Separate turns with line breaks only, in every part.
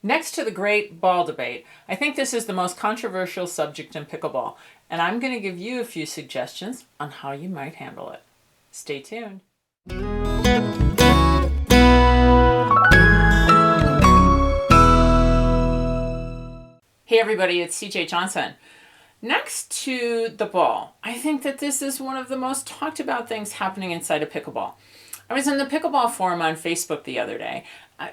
Next to the great ball debate, I think this is the most controversial subject in pickleball, and I'm going to give you a few suggestions on how you might handle it. Stay tuned. Hey everybody, it's CJ Johnson. Next to the ball, I think that this is one of the most talked about things happening inside of pickleball. I was in the pickleball forum on Facebook the other day.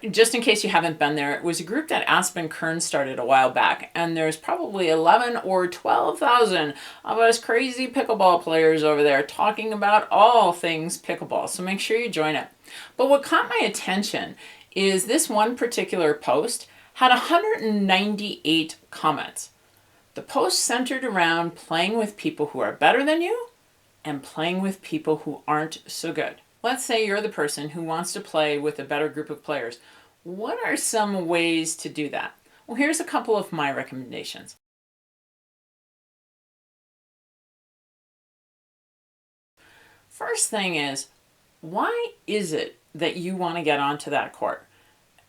Just in case you haven't been there, it was a group that Aspen Kern started a while back, and there's probably 11 or 12,000 of us crazy pickleball players over there talking about all things pickleball, so make sure you join it. But what caught my attention is this one particular post had 198 comments. The post centered around playing with people who are better than you and playing with people who aren't so good. Let's say you're the person who wants to play with a better group of players. What are some ways to do that? Well, here's a couple of my recommendations. First thing is, why is it that you want to get onto that court?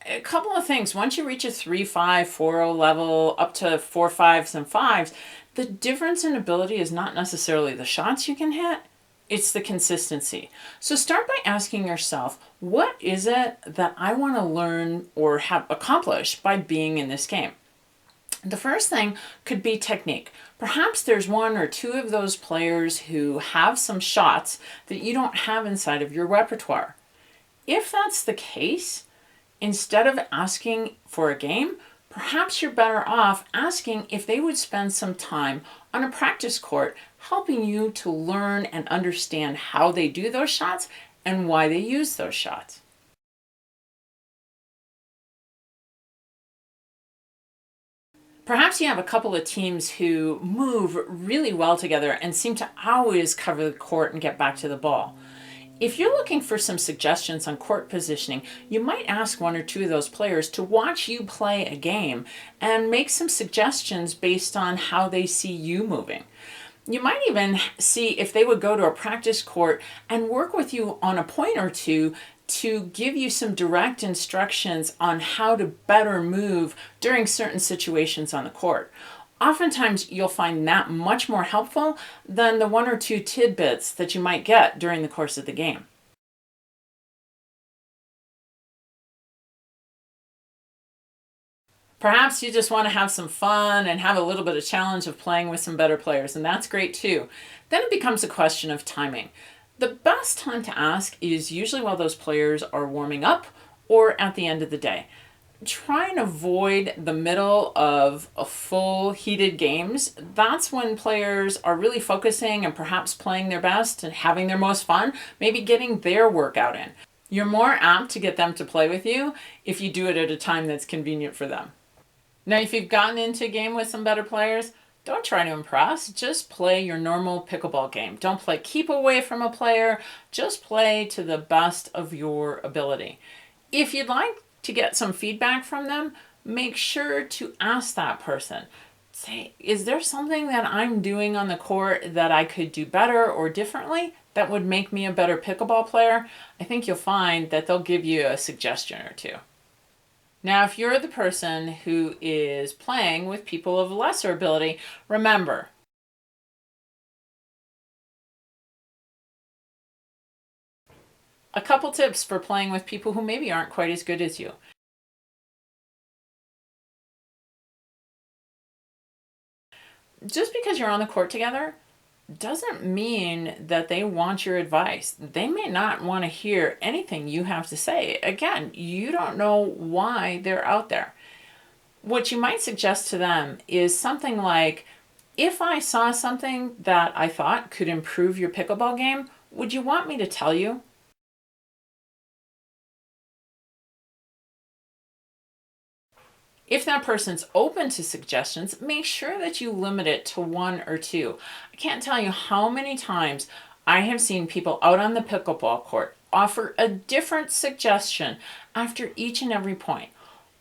A couple of things. Once you reach a 3-5, 4-0 level, up to 4-5s and 5s, the difference in ability is not necessarily the shots you can hit, it's the consistency. So start by asking yourself, what is it that I want to learn or have accomplished by being in this game? The first thing could be technique. Perhaps there's one or two of those players who have some shots that you don't have inside of your repertoire. If that's the case, instead of asking for a game, perhaps you're better off asking if they would spend some time on a practice court helping you to learn and understand how they do those shots and why they use those shots. Perhaps you have a couple of teams who move really well together and seem to always cover the court and get back to the ball. If you're looking for some suggestions on court positioning, you might ask one or two of those players to watch you play a game and make some suggestions based on how they see you moving. You might even see if they would go to a practice court and work with you on a point or two to give you some direct instructions on how to better move during certain situations on the court. Oftentimes, you'll find that much more helpful than the one or two tidbits that you might get during the course of the game. Perhaps you just want to have some fun and have a little bit of challenge of playing with some better players, and that's great too. Then it becomes a question of timing. The best time to ask is usually while those players are warming up or at the end of the day. Try and avoid the middle of a full heated games. That's when players are really focusing and perhaps playing their best and having their most fun, maybe getting their workout in. You're more apt to get them to play with you if you do it at a time that's convenient for them. Now, if you've gotten into a game with some better players, don't try to impress. Just play your normal pickleball game. Don't play keep away from a player. Just play to the best of your ability. If you'd like to get some feedback from them, make sure to ask that person. Say, is there something that I'm doing on the court that I could do better or differently that would make me a better pickleball player? I think you'll find that they'll give you a suggestion or two. Now, if you're the person who is playing with people of lesser ability, remember, a couple tips for playing with people who maybe aren't quite as good as you. Just because you're on the court together doesn't mean that they want your advice. They may not want to hear anything you have to say. Again, you don't know why they're out there. What you might suggest to them is something like, if I saw something that I thought could improve your pickleball game, would you want me to tell you? If that person's open to suggestions, make sure that you limit it to one or two. I can't tell you how many times I have seen people out on the pickleball court offer a different suggestion after each and every point.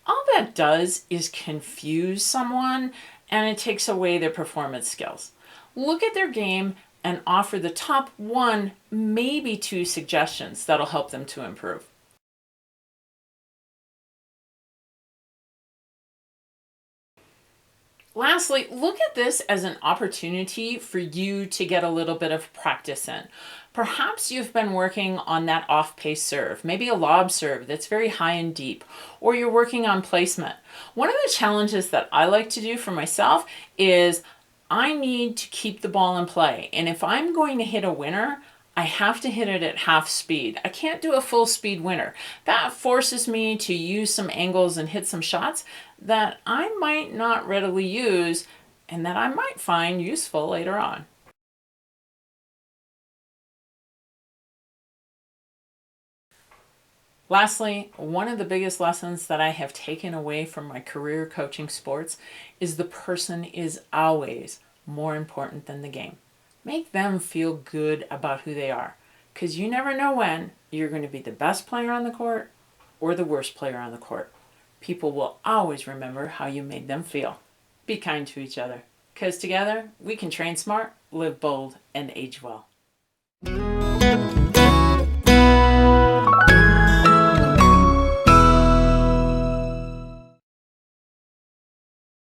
All that does is confuse someone and it takes away their performance skills. Look at their game and offer the top one, maybe two suggestions that'll help them to improve. Lastly, look at this as an opportunity for you to get a little bit of practice in. Perhaps you've been working on that off-pace serve, maybe a lob serve that's very high and deep, or you're working on placement. One of the challenges that I like to do for myself is I need to keep the ball in play. And if I'm going to hit a winner, I have to hit it at half speed. I can't do a full speed winner. That forces me to use some angles and hit some shots that I might not readily use and that I might find useful later on. Lastly, one of the biggest lessons that I have taken away from my career coaching sports is the person is always more important than the game. Make them feel good about who they are, because you never know when you're going to be the best player on the court or the worst player on the court. People will always remember how you made them feel. Be kind to each other, because together we can train smart, live bold, and age well.